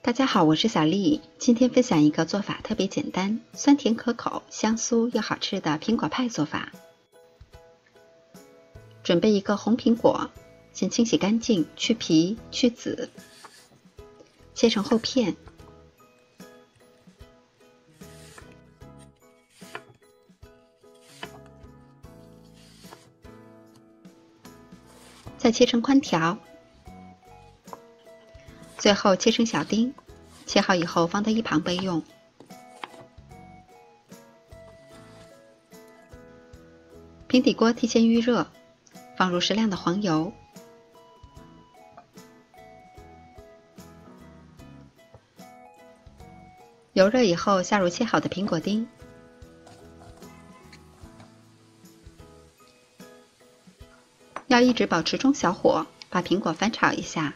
大家好，我是小丽，今天分享一个做法特别简单、酸甜可口、香酥又好吃的苹果派做法。准备一个红苹果，先清洗干净，去皮去籽，切成厚片。再切成宽条，最后切成小丁，切好以后放到一旁备用。平底锅提前预热，放入适量的黄油，油热以后下入切好的苹果丁，要一直保持中小火，把苹果翻炒一下。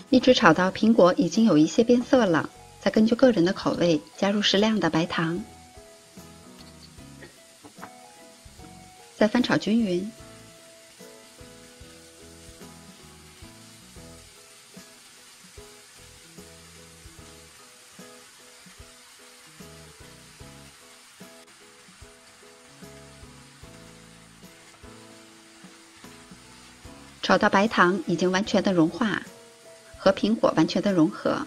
一直炒到苹果已经有一些变色了，再根据个人的口味加入适量的白糖，再翻炒均匀。炒到白糖已经完全的融化，和苹果完全的融合，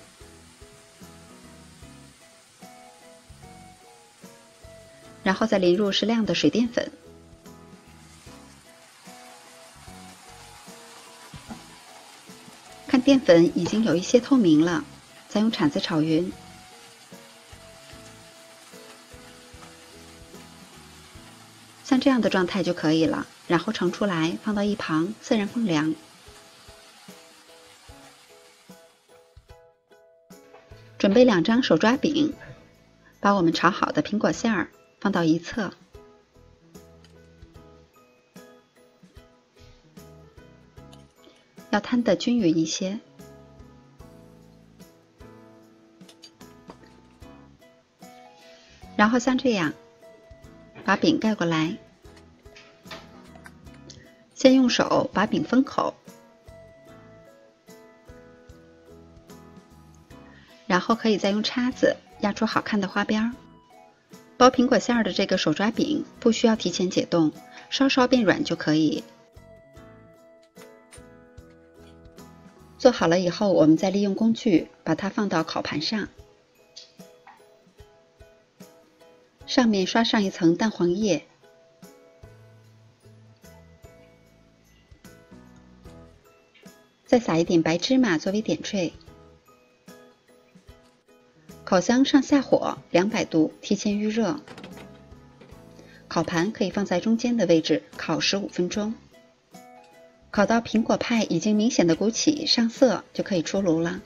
然后再淋入适量的水淀粉，看淀粉已经有一些透明了，再用铲子炒匀，像这样的状态就可以了，然后盛出来放到一旁自然风凉。准备2张手抓饼，把我们炒好的苹果馅儿放到一侧，要摊得均匀一些。然后像这样，把饼盖过来，先用手把饼封口，然后可以再用叉子压出好看的花边。包苹果馅儿的这个手抓饼不需要提前解冻，稍稍变软就可以。做好了以后，我们再利用工具把它放到烤盘上，上面刷上一层蛋黄液，再撒一点白芝麻作为点缀。烤箱上下火200度，提前预热。烤盘可以放在中间的位置，烤15分钟。烤到苹果派已经明显的鼓起上色，就可以出炉了。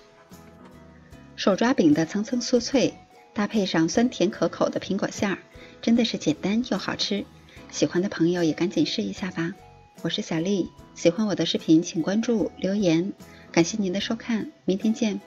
手抓饼的层层酥脆，搭配上酸甜可口的苹果馅儿，真的是简单又好吃。喜欢的朋友也赶紧试一下吧。我是小丽，喜欢我的视频请关注留言，感谢您的收看，明天见。